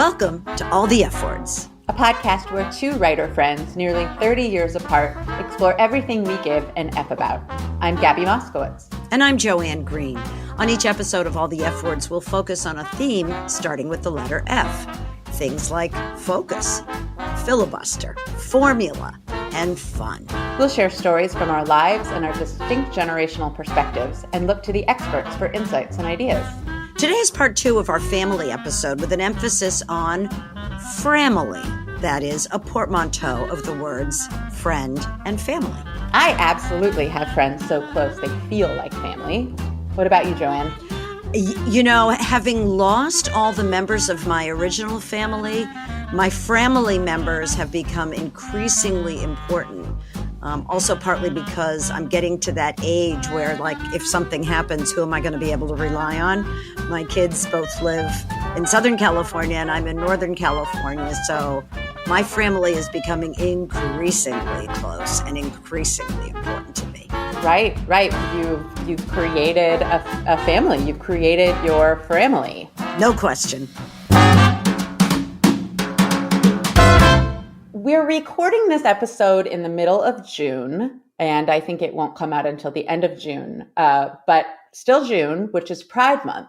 Welcome to All the F Words, a podcast where two writer friends, nearly 30 years apart, explore everything we give an F about. I'm Gabby Moskowitz. And I'm Joanne Green. On each episode of All the F Words, we'll focus on a theme starting with the letter F. Things like focus, filibuster, formula, and fun. We'll share stories from our lives and our distinct generational perspectives and look to the experts for insights and ideas. Today is part 2 of our family episode with an emphasis on framily. That is a portmanteau of the words friend and family. I absolutely have friends so close they feel like family. What about you, Joanne? You know, having lost all the members of my original family, my framily members have become increasingly important. Also partly because I'm getting to that age where, like, if something happens, who am I going to be able to rely on? My kids both live in Southern California and I'm in Northern California, so my family is becoming increasingly close and increasingly important to me. Right. You've created a family. You've created your family. No question. We're recording this episode in the middle of June, and I think it won't come out until the end of June, but still June, which is Pride Month.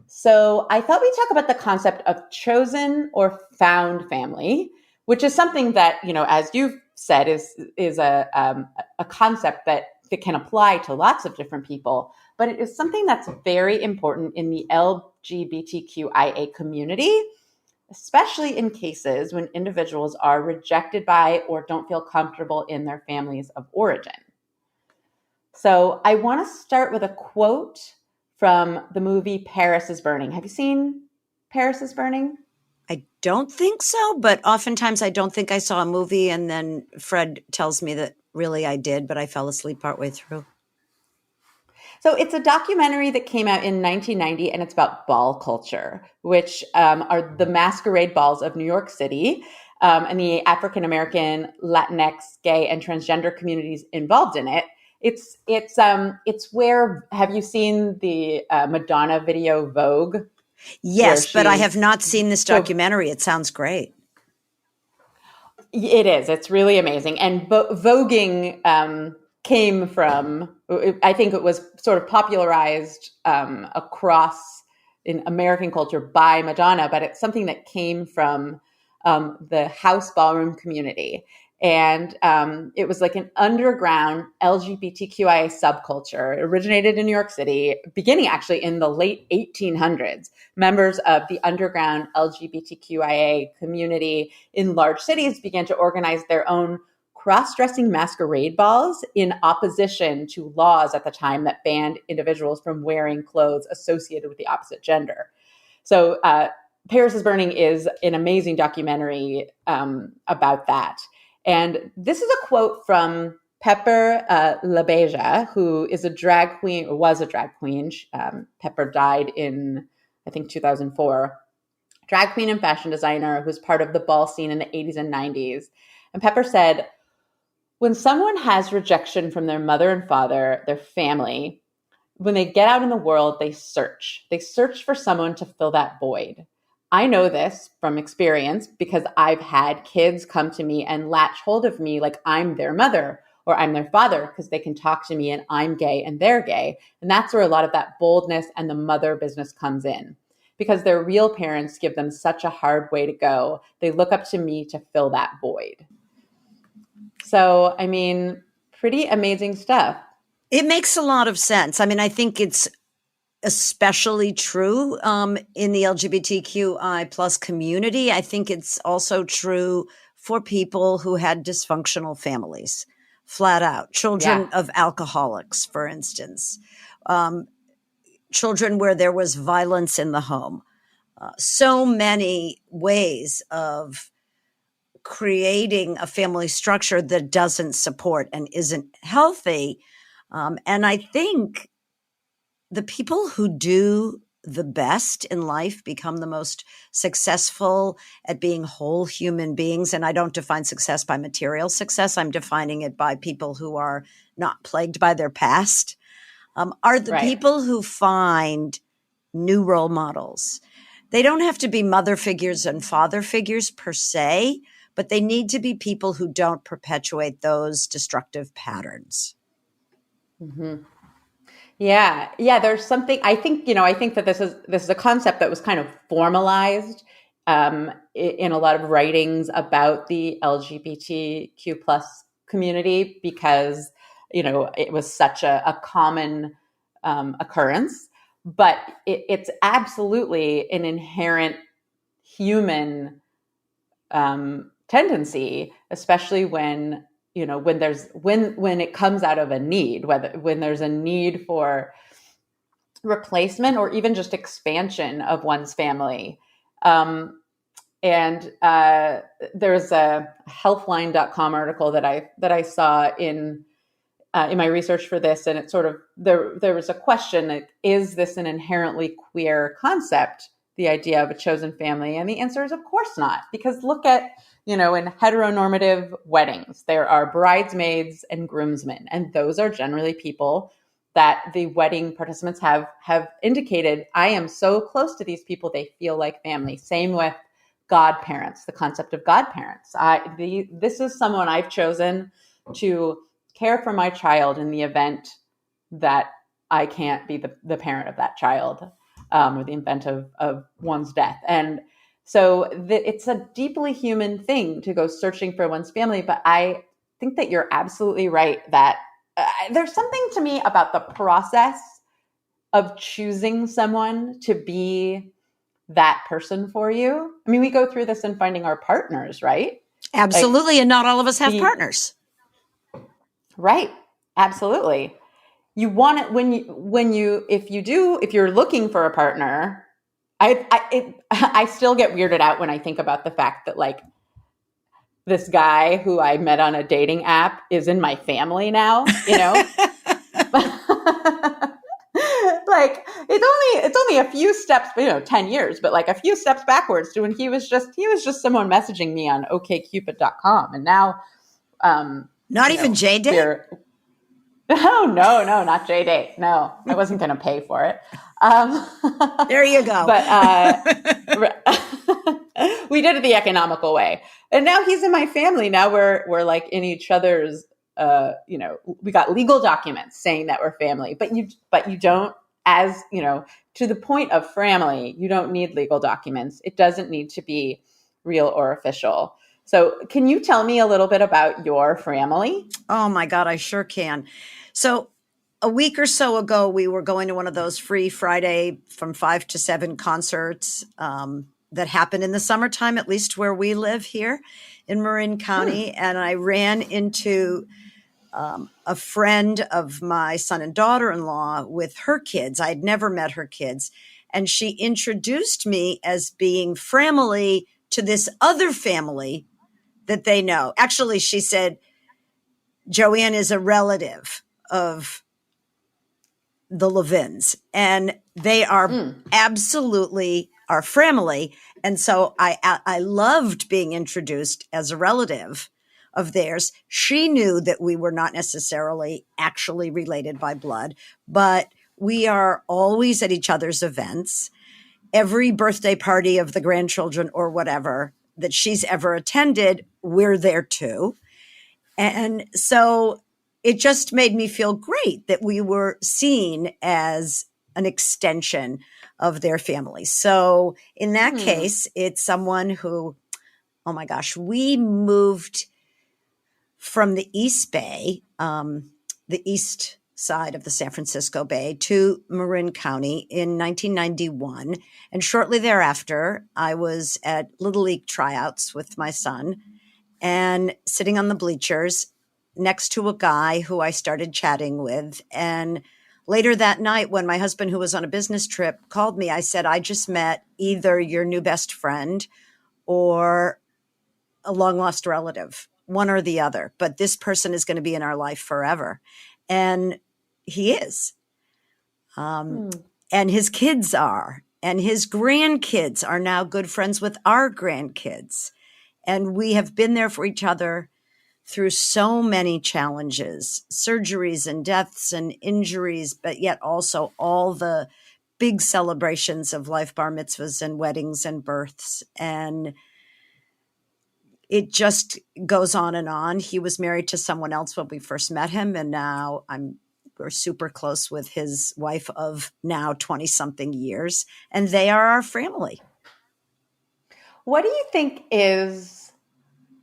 So I thought we'd talk about the concept of chosen or found family, which is something that, you know, as you've said, is a concept that can apply to lots of different people, but it is something that's very important in the LGBTQIA community, especially in cases when individuals are rejected by or don't feel comfortable in their families of origin. So I want to start with a quote from the movie Paris is Burning. Have you seen Paris is Burning? I don't think so, but oftentimes I don't think I saw a movie and then Fred tells me that really I did, but I fell asleep partway through. So it's a documentary that came out in 1990, and it's about ball culture, which are the masquerade balls of New York City and the African-American, Latinx, gay, and transgender communities involved in it. It's where, have you seen the Madonna video Vogue? Yes, but I have not seen this documentary. It sounds great. It is. It's really amazing. And voguing came from, I think it was sort of popularized across in American culture by Madonna, but it's something that came from the house ballroom community. And it was like an underground LGBTQIA subculture. It originated in New York City, beginning actually in the late 1800s. Members of the underground LGBTQIA community in large cities began to organize their own cross-dressing masquerade balls in opposition to laws at the time that banned individuals from wearing clothes associated with the opposite gender. So Paris is Burning is an amazing documentary about that. And this is a quote from Pepper LaBeija, who is a drag queen, or was a drag queen. Pepper died in, I think, 2004. Drag queen and fashion designer who was part of the ball scene in the 80s and 90s. And Pepper said, when someone has rejection from their mother and father, their family, when they get out in the world, they search. They search for someone to fill that void. I know this from experience because I've had kids come to me and latch hold of me like I'm their mother or I'm their father because they can talk to me and I'm gay and they're gay. And that's where a lot of that boldness and the mother business comes in because their real parents give them such a hard way to go. They look up to me to fill that void. So, I mean, pretty amazing stuff. It makes a lot of sense. I mean, I think it's especially true in the LGBTQI plus community. I think it's also true for people who had dysfunctional families, flat out. Children of alcoholics, for instance. Children where there was violence in the home. So many ways of creating a family structure that doesn't support and isn't healthy. And I think the people who do the best in life become the most successful at being whole human beings. And I don't define success by material success. I'm defining it by people who are not plagued by their past, are the people who find new role models. They don't have to be mother figures and father figures per se, but they need to be people who don't perpetuate those destructive patterns. Mm-hmm. Yeah. There's something, I think that this is a concept that was kind of formalized in a lot of writings about the LGBTQ plus community because, it was such a common occurrence, but it's absolutely an inherent human tendency, especially when when it comes out of a need, when there's a need for replacement or even just expansion of one's family. And there's a healthline.com article that I saw in my research for this, and it sort of there was a question, like, is this an inherently queer concept, the idea of a chosen family? And the answer is of course not, because look at, in heteronormative weddings, there are bridesmaids and groomsmen, and those are generally people that the wedding participants have indicated, I am so close to these people, they feel like family. Same with godparents, the concept of godparents. This is someone I've chosen to care for my child in the event that I can't be the parent of that child, or the event of one's death. And so it's a deeply human thing to go searching for one's family. But I think that you're absolutely right that there's something to me about the process of choosing someone to be that person for you. I mean, we go through this in finding our partners, right? Absolutely. And not all of us have partners. Right. Absolutely. You want it if you're looking for a partner, I still get weirded out when I think about the fact that, like, this guy who I met on a dating app is in my family now, Like, it's only a few steps, 10 years, but like a few steps backwards to when he was just someone messaging me on okcupid.com. And now, not even J-Date? No, not J-Date. No, I wasn't going to pay for it. There you go. But we did it the economical way. And now he's in my family. Now we're like in each other's, we got legal documents saying that we're family, but you don't, as to the point of Framily, you don't need legal documents. It doesn't need to be real or official. So can you tell me a little bit about your Framily? Oh my God, I sure can. So a week or so ago, we were going to one of those free Friday from 5 to 7 concerts that happen in the summertime, at least where we live here in Marin County. And I ran into a friend of my son and daughter-in-law with her kids. I'd never met her kids. And she introduced me as being Framily to this other family that they know. Actually, she said, Joanne is a relative of the Levins, and they are absolutely our Framily. And so I loved being introduced as a relative of theirs. She knew that we were not necessarily actually related by blood, but we are always at each other's events. Every birthday party of the grandchildren or whatever that she's ever attended, we're there too. And so it just made me feel great that we were seen as an extension of their family. So in that case, it's someone who, oh my gosh, we moved from the East Bay, the east side of the San Francisco Bay, to Marin County in 1991. And shortly thereafter, I was at Little League tryouts with my son and sitting on the bleachers next to a guy who I started chatting with. And later that night, when my husband, who was on a business trip, called me, I said, I just met either your new best friend or a long lost relative, one or the other. But this person is going to be in our life forever. And he is. And his kids are. And his grandkids are now good friends with our grandkids. And we have been there for each other through so many challenges, surgeries and deaths and injuries, but yet also all the big celebrations of life, bar mitzvahs and weddings and births. And it just goes on and on. He was married to someone else when we first met him. And now we're super close with his wife of now 20 something years. And they are our family. What do you think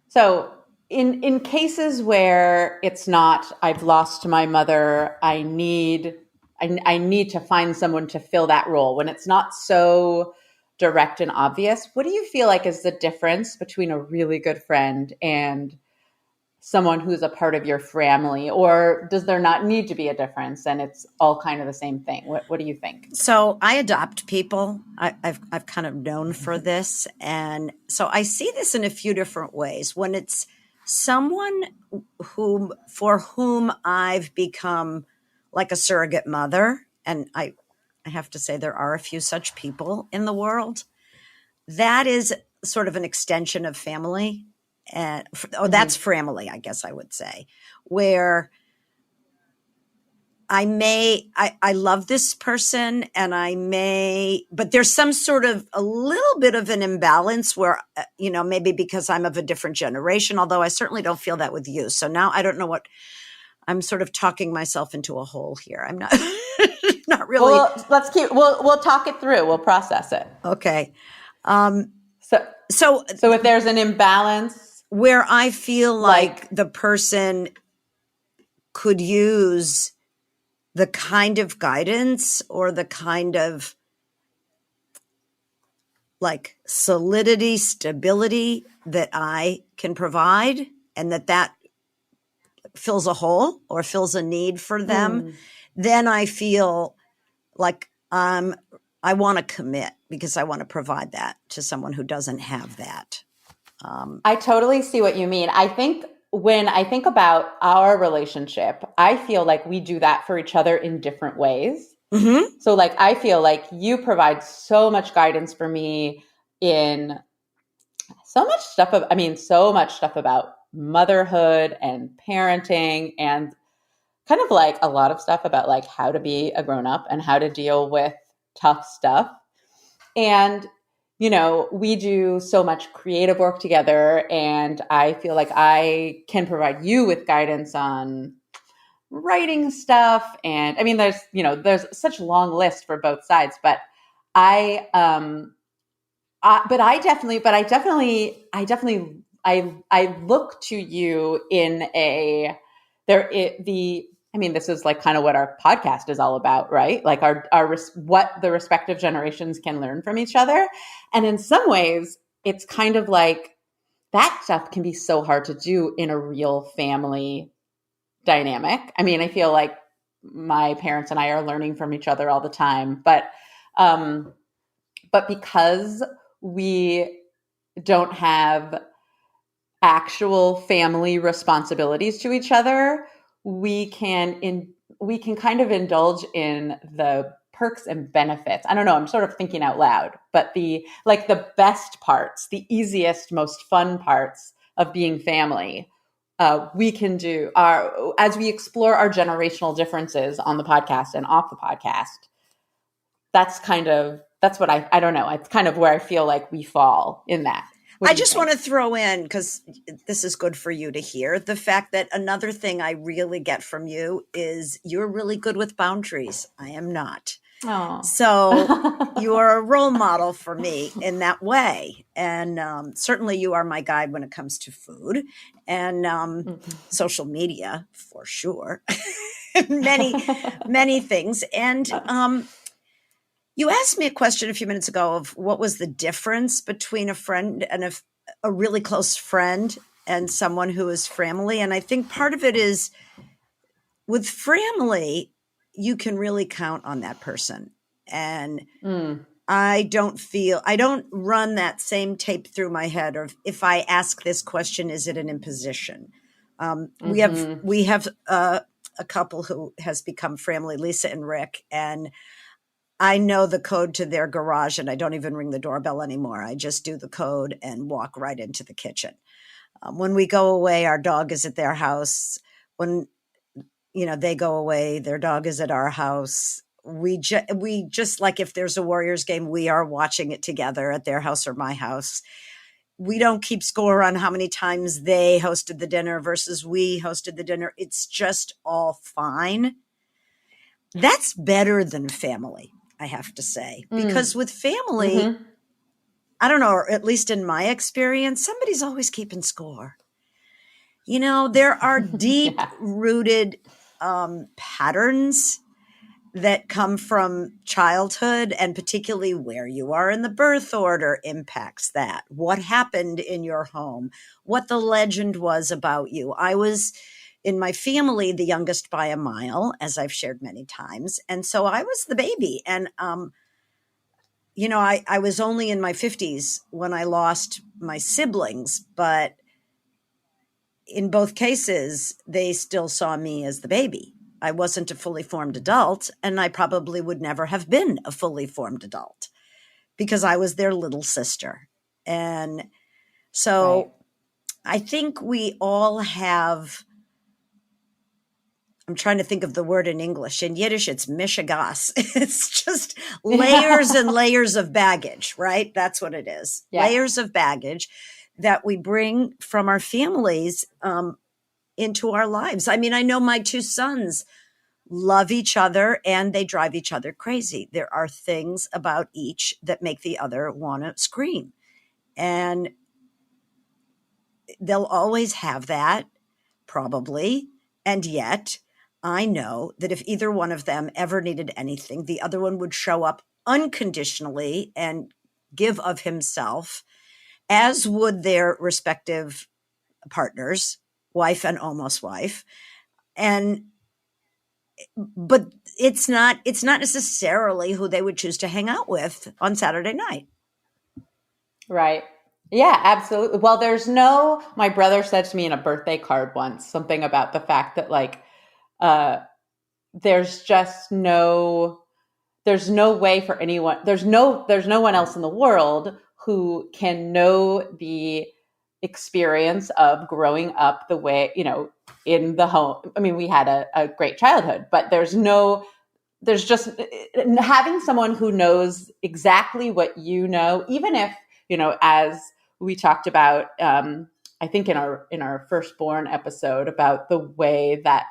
so in cases where it's not, I've lost my mother, I need to find someone to fill that role, when it's not so direct and obvious, what do you feel like is the difference between a really good friend and someone who's a part of your family? Or does there not need to be a difference and it's all kind of the same thing? What do you think? So I adopt people. I've kind of known for this. And so I see this in a few different ways. When it's someone for whom I've become like a surrogate mother, and I have to say there are a few such people in the world, that is sort of an extension of family. And that's Framily, I guess I would say, where I love this person and but there's some sort of a little bit of an imbalance where, maybe because I'm of a different generation, although I certainly don't feel that with you. So now I don't know I'm sort of talking myself into a hole here. I'm not, not really. Well, we'll talk it through. We'll process it. Okay. So if there's an imbalance where I feel like the person could use the kind of guidance or the kind of like solidity, stability that I can provide, and that fills a hole or fills a need for them, then I feel like I want to commit because I want to provide that to someone who doesn't have that. I totally see what you mean. I think when I think about our relationship, I feel like we do that for each other in different ways. Mm-hmm. So like, I feel like you provide so much guidance for me in so much stuff about motherhood and parenting, and kind of like a lot of stuff about like how to be a grown-up and how to deal with tough stuff. And we do so much creative work together, and I feel like I can provide you with guidance on writing stuff. And I mean, there's such a long list for both sides, but I look to you this is like kind of what our podcast is all about, right? Like what the respective generations can learn from each other. And in some ways, it's kind of like that stuff can be so hard to do in a real family dynamic. I mean, I feel like my parents and I are learning from each other all the time, but because we don't have actual family responsibilities to each other, we can kind of indulge in the perks and benefits. I don't know, I'm sort of thinking out loud, but the best parts, the easiest, most fun parts of being family, we can do as we explore our generational differences on the podcast and off the podcast. That's what I don't know. It's kind of where I feel like we fall in that. I just want to throw in, because this is good for you to hear, the fact that another thing I really get from you is you're really good with boundaries. I am not. Oh. So you are a role model for me in that way. And certainly you are my guide when it comes to food and social media, for sure. many things. And you asked me a question a few minutes ago of what was the difference between a friend and a really close friend and someone who is Framily. And I think part of it is with Framily, you can really count on that person. And I don't run that same tape through my head of, if I ask this question, is it an imposition? We have a couple who has become Framily, Lisa and Rick, and I know the code to their garage and I don't even ring the doorbell anymore. I just do the code and walk right into the kitchen. When we go away, our dog is at their house. When, they go away, their dog is at our house. we just like if there's a Warriors game, we are watching it together at their house or my house. We don't keep score on how many times they hosted the dinner versus we hosted the dinner. It's just all fine. That's better than family, I have to say, because with family, I don't know, or at least in my experience, somebody's always keeping score. You know, there are deep rooted patterns that come from childhood, and particularly where you are in the birth order impacts that. What happened in your home, what the legend was about you. I was in my family the youngest by a mile, as I've shared many times. And so I was the baby. And, you know, I was only in my 50s when I lost my siblings, but in both cases, they still saw me as the baby. I wasn't a fully formed adult, and I probably would never have been a fully formed adult because I was their little sister. And so I think we all have, I'm trying to think of the word in English. In Yiddish, it's mishigas. It's just layers and layers of baggage, right? That's what it is. Yeah. Layers of baggage that we bring from our families into our lives. I mean, I know my two sons love each other and they drive each other crazy. There are things about each that make the other want to scream. And they'll always have that, probably. And yet, I know that if either one of them ever needed anything, the other one would show up unconditionally and give of himself, as would their respective partners, wife and almost wife. But it's not necessarily who they would choose to hang out with on Saturday night. Right. Yeah, absolutely. Well, my brother said to me in a birthday card once, something about the fact that like, there's no way for anyone, there's no one else in the world who can know the experience of growing up the way, you know, in the home. I mean, we had a great childhood, but there's just having someone who knows exactly what you know, even if, you know, as we talked about, I think in our firstborn episode about the way that,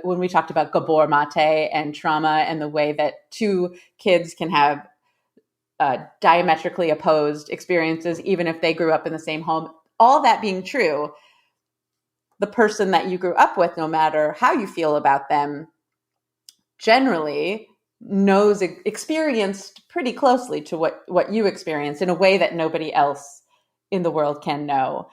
when we talked about gabor mate and trauma and the way that two kids can have diametrically opposed experiences, even if they grew up in the same home, all that being true, the person that you grew up with, no matter how you feel about them, generally experienced pretty closely to what you experience in a way that nobody else in the world can know.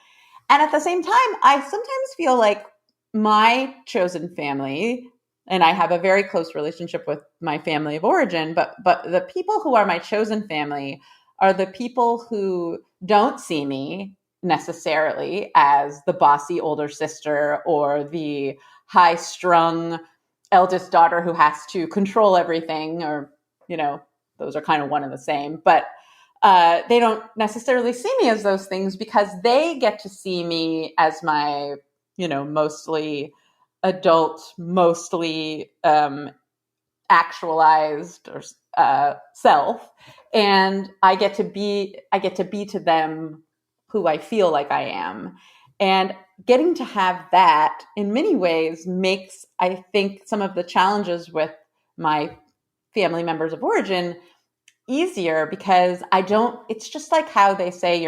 And at the same time, I sometimes feel like my chosen family, and I have a very close relationship with my family of origin, but the people who are my chosen family are the people who don't see me necessarily as the bossy older sister or the high-strung eldest daughter who has to control everything, or, you know, those are kind of one and the same, but they don't necessarily see me as those things because they get to see me as my, you know, mostly adult, mostly actualized or self, and I get to be to them who I feel like I am. And getting to have that in many ways makes, I think, some of the challenges with my family members of origin easier, because it's just like how they say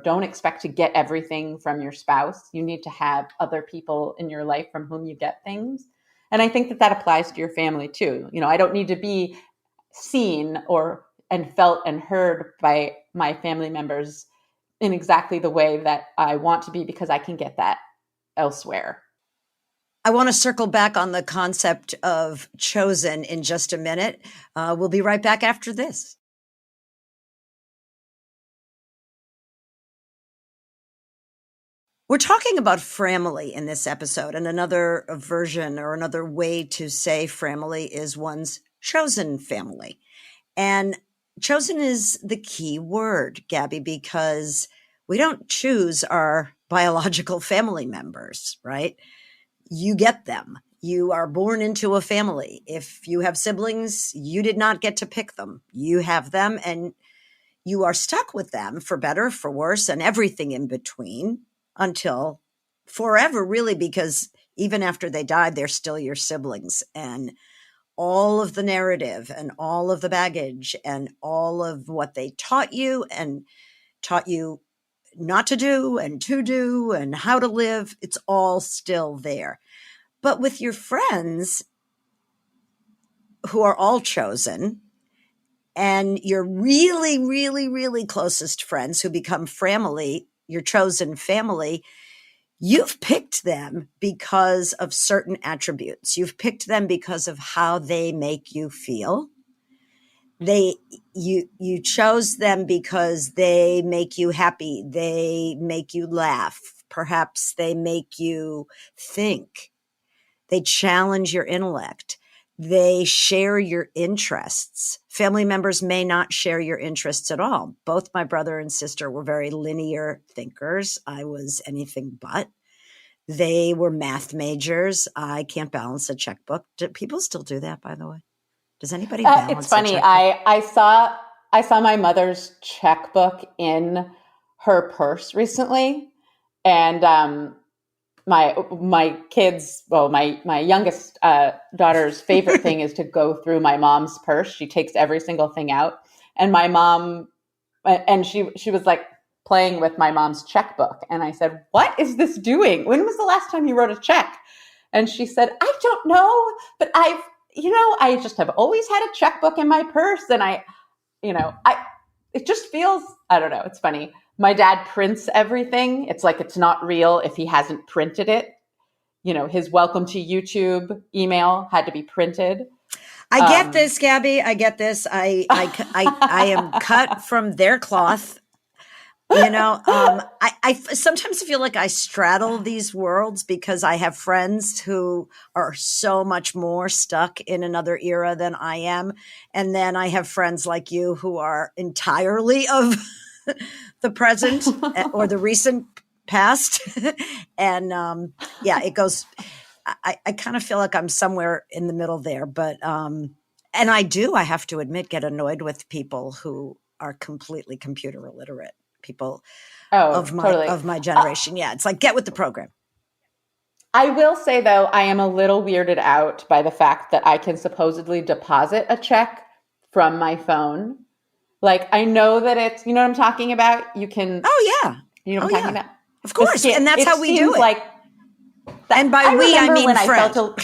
don't expect to get everything from your spouse. You need to have other people in your life from whom you get things. And I think that applies to your family too. You know, I don't need to be seen and felt and heard by my family members in exactly the way that I want to be, because I can get that elsewhere. I want to circle back on the concept of chosen in just a minute. We'll be right back after this. We're talking about framily in this episode, and another version or another way to say framily is one's chosen family. And chosen is the key word, Gabby, because we don't choose our biological family members, right? You get them. You are born into a family. If you have siblings, you did not get to pick them. You have them and you are stuck with them for better, for worse, and everything in between until forever, really, because even after they died, they're still your siblings. And all of the narrative and all of the baggage and all of what they taught you and taught you not to do and how to live, it's all still there. But with your friends who are all chosen and your really, really, really closest friends who become family, your chosen family, you've picked them because of certain attributes. You've picked them because of how they make you feel. You chose them because they make you happy. They make you laugh. Perhaps they make you think. They challenge your intellect. They share your interests. Family members may not share your interests at all. Both my brother and sister were very linear thinkers. I was anything but. They were math majors. I can't balance a checkbook. Do people still do that, by the way? Does anybody balance It's funny. a checkbook? I saw my mother's checkbook in her purse recently, and my kids, well, my youngest daughter's favorite thing is to go through my mom's purse. She takes every single thing out, and my mom, and she was like playing with my mom's checkbook, and I said, "What is this doing? When was the last time you wrote a check?" And she said, "I don't know, but I just have always had a checkbook in my purse, and it just feels, I don't know, it's funny. My dad prints everything. It's like it's not real if he hasn't printed it. His welcome to YouTube email had to be printed. I get this, Gabby. I get this. I am cut from their cloth. I sometimes feel like I straddle these worlds because I have friends who are so much more stuck in another era than I am. And then I have friends like you who are entirely of the present or the recent past. And it goes, I kind of feel like I'm somewhere in the middle there. But, and I have to admit, get annoyed with people who are completely computer illiterate. People of my generation. Yeah. It's like, get with the program. I will say though, I am a little weirded out by the fact that I can supposedly deposit a check from my phone. Like, I know that it's, you know what I'm talking about? You can. Oh yeah. You know what I'm talking about? Of course. And that's how we do it. Like, and by we, I mean friend.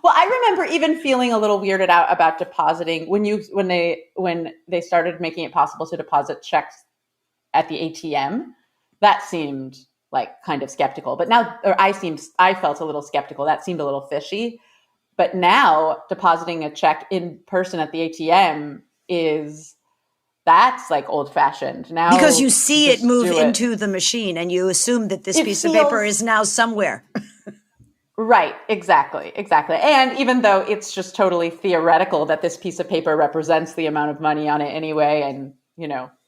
Well, I remember even feeling a little weirded out about depositing when they started making it possible to deposit checks at the ATM. That seemed like kind of skeptical, but now, I felt a little skeptical. That seemed a little fishy. But now depositing a check in person at the ATM that's like old fashioned now, because you see it move into the machine and you assume that this piece of paper is now somewhere. Right, exactly. And even though it's just totally theoretical that this piece of paper represents the amount of money on it anyway, and,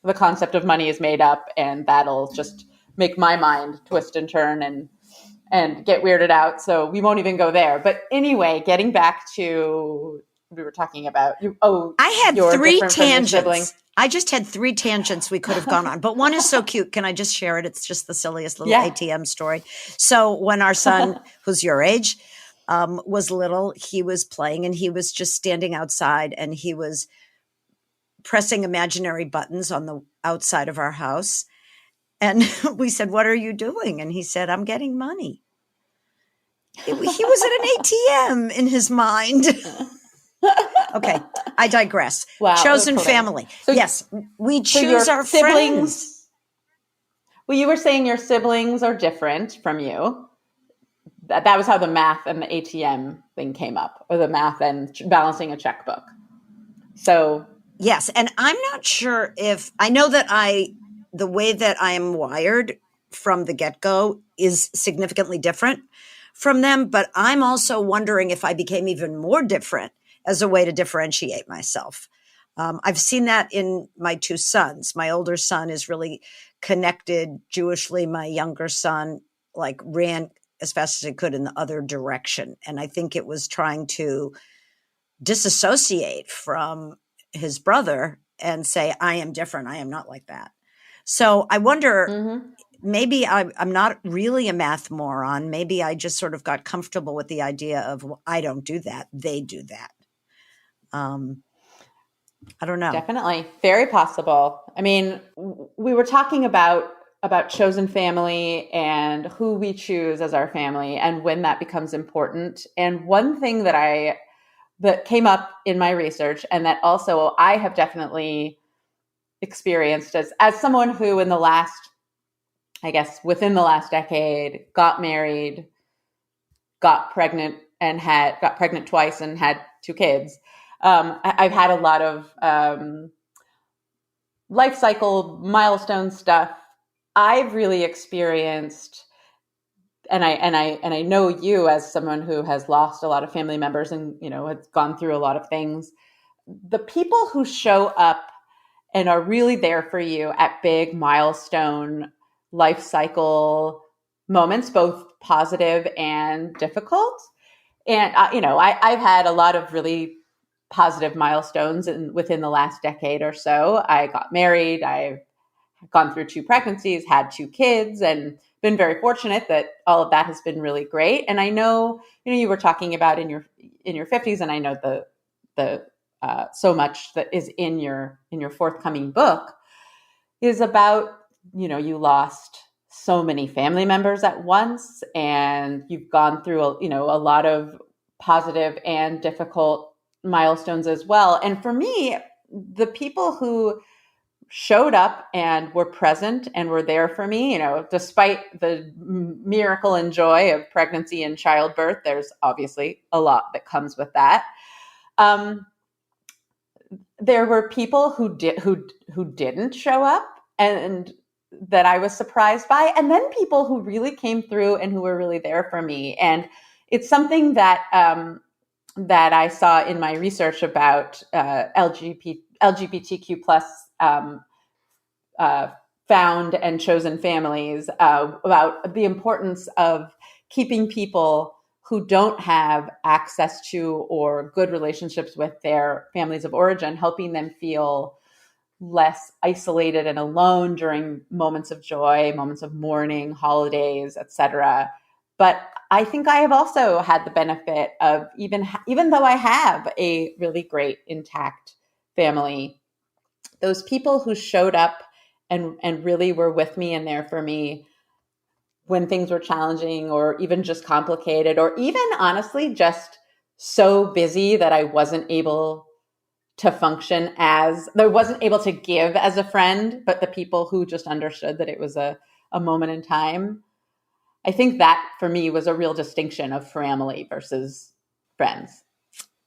the concept of money is made up, and that'll just make my mind twist and turn and get weirded out. So we won't even go there. But anyway, getting back to we were talking about. I had 3 tangents. I just had 3 tangents we could have gone on, but one is so cute. Can I just share it? It's just the silliest little ATM story. So when our son, who's your age, was little, he was playing and he was just standing outside and he was pressing imaginary buttons on the outside of our house. And we said, "What are you doing?" And he said, "I'm getting money." He was at an ATM in his mind. Okay, I digress. Wow, chosen family. So, yes, we choose our siblings. Friends. Well, you were saying your siblings are different from you. That was how the math and the ATM thing came up, or the math and balancing a checkbook. So yes, and I'm not sure if I know that the way that I am wired from the get-go is significantly different from them, but I'm also wondering if I became even more different as a way to differentiate myself. I've seen that in my 2 sons. My older son is really connected Jewishly. My younger son ran as fast as it could in the other direction. And I think it was trying to disassociate from his brother and say, I am different. I am not like that. So I wonder, maybe I'm not really a math moron. Maybe I just sort of got comfortable with the idea of, well, I don't do that. They do that. I don't know. Definitely. Very possible. I mean, we were talking about chosen family and who we choose as our family and when that becomes important. And one thing that came up in my research, and that also I have definitely experienced as someone who within the last decade, got married, got pregnant twice and had 2 kids. I've had a lot of life cycle milestone stuff. I've really experienced, and I know you as someone who has lost a lot of family members and, has gone through a lot of things. The people who show up and are really there for you at big milestone life cycle moments, both positive and difficult. And, I've had a lot of really positive milestones within the last decade or so. I got married. I've gone through 2 pregnancies, had 2 kids, and been very fortunate that all of that has been really great. And I know, you were talking about in your 50s, and I know the so much that is in your forthcoming book is about, you lost so many family members at once, and you've gone through a lot of positive and difficult milestones as well. And for me, the people who showed up and were present and were there for me, despite the miracle and joy of pregnancy and childbirth, there's obviously a lot that comes with that. There were people who didn't show up and that I was surprised by, and then people who really came through and who were really there for me. And it's something that that I saw in my research about LGBTQ plus found and chosen families, about the importance of keeping people who don't have access to or good relationships with their families of origin, helping them feel less isolated and alone during moments of joy, moments of mourning, holidays, etc. But I think I have also had the benefit of even though I have a really great intact family, those people who showed up and really were with me and there for me when things were challenging or even just complicated, or even honestly just so busy that I wasn't able to function I wasn't able to give as a friend, but the people who just understood that it was a moment in time. I think that for me was a real distinction of family versus friends.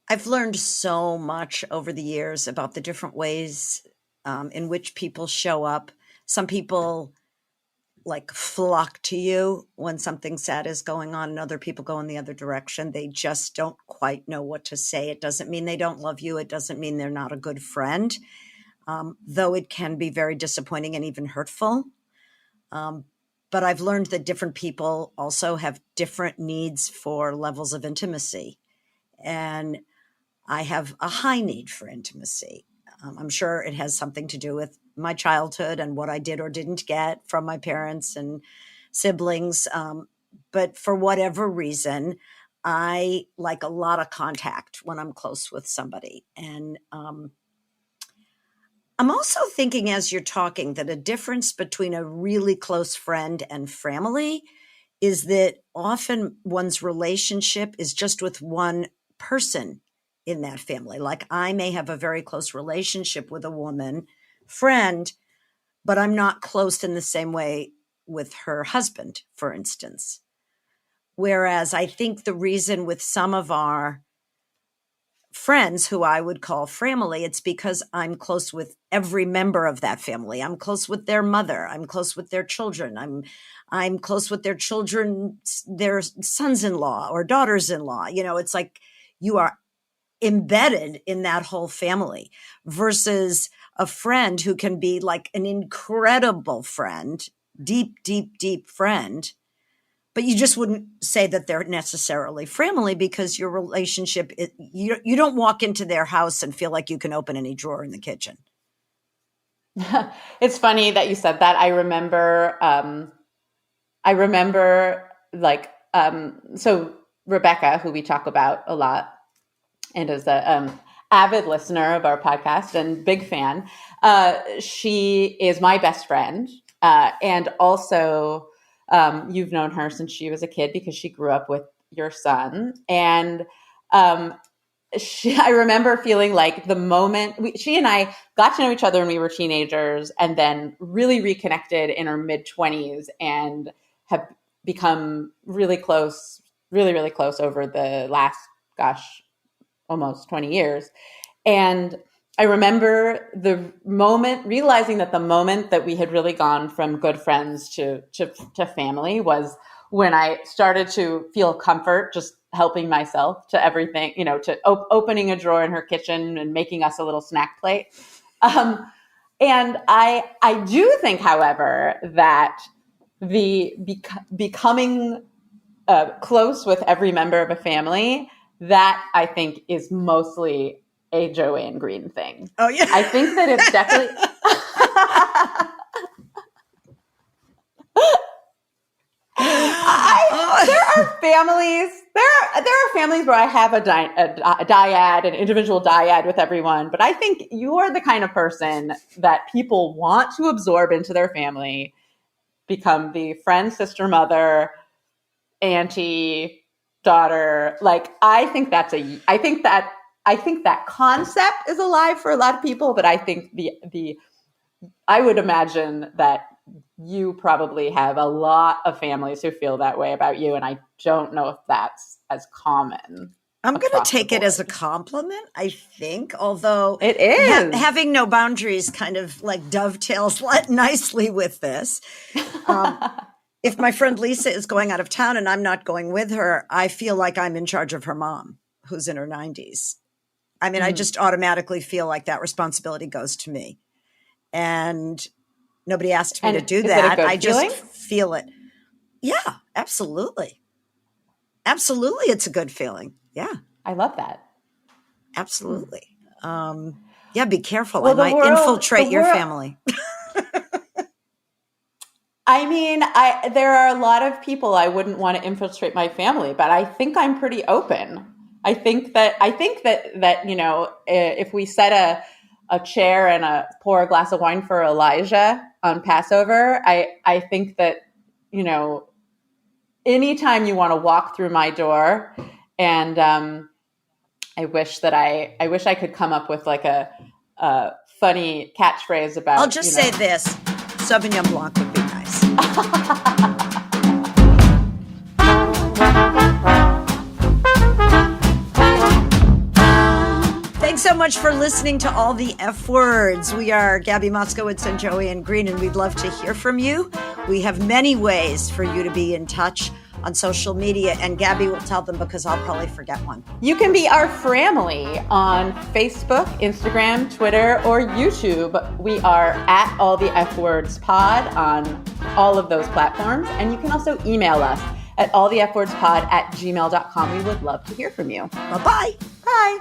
I've learned so much over the years about the different ways in which people show up. Some people flock to you when something sad is going on, and other people go in the other direction. They just don't quite know what to say. It doesn't mean they don't love you. It doesn't mean they're not a good friend, though it can be very disappointing and even hurtful. But I've learned that different people also have different needs for levels of intimacy. And I have a high need for intimacy. I'm sure it has something to do with my childhood and what I did or didn't get from my parents and siblings. But for whatever reason, I like a lot of contact when I'm close with somebody. And I'm also thinking, as you're talking, that a difference between a really close friend and family is that often one's relationship is just with one person in that family. Like I may have a very close relationship with a woman friend, but I'm not close in the same way with her husband, for instance. Whereas I think the reason with some of our friends who I would call family, it's because I'm close with every member of that family. I'm close with their mother. I'm close with their children. I'm close with their children, their sons-in-law or daughters-in-law. It's like you are embedded in that whole family versus a friend who can be like an incredible friend, deep, deep, deep friend, but you just wouldn't say that they're necessarily family because your relationship, you don't walk into their house and feel like you can open any drawer in the kitchen. It's funny that you said that. I remember so Rebecca, who we talk about a lot and is a avid listener of our podcast and big fan, she is my best friend. And also, you've known her since she was a kid because she grew up with your son. And I remember feeling like the moment she and I got to know each other when we were teenagers and then really reconnected in our mid-20s and have become really close over the last, almost 20 years. And I remember realizing that the moment that we had really gone from good friends to family was when I started to feel comfort just helping myself to everything, to opening a drawer in her kitchen and making us a little snack plate. And I do think, however, that the becoming close with every member of a family, that I think is mostly a Joanne Green thing. Oh, yeah. I think that it's definitely... There are families where I have a dyad, an individual dyad with everyone, but I think you are the kind of person that people want to absorb into their family, become the friend, sister, mother, auntie, daughter. Like, I think that concept is alive for a lot of people, but I think I would imagine that you probably have a lot of families who feel that way about you, and I don't know if that's as common. I'm going to take it as a compliment, I think, although it is. Having no boundaries kind of like dovetails nicely with this. If my friend Lisa is going out of town and I'm not going with her, I feel like I'm in charge of her mom, who's in her 90s. I mean, I just automatically feel like that responsibility goes to me. And nobody asked me to do that. I just feel it. Yeah, absolutely. Absolutely. It's a good feeling. Yeah. I love that. Absolutely. Yeah, be careful. I might infiltrate your family. I mean, there are a lot of people I wouldn't want to infiltrate my family, but I think I'm pretty open. I think that if we set a chair and pour a glass of wine for Elijah on Passover, I think that, anytime you want to walk through my door, and I wish I could come up with like a funny catchphrase about. I'll just say this: Sauvignon Blanc would be nice. Thanks so much for listening to All the F Words. We are Gabby Moskowitz and Joanne Green, and we'd love to hear from you. We have many ways for you to be in touch on social media, and Gabby will tell them because I'll probably forget one. You can be our Framily on Facebook, Instagram, Twitter, or YouTube. We are at allthefwordspod on all of those platforms, and you can also email us at allthefwordspod@gmail.com. We would love to hear from you. Bye-bye. Bye.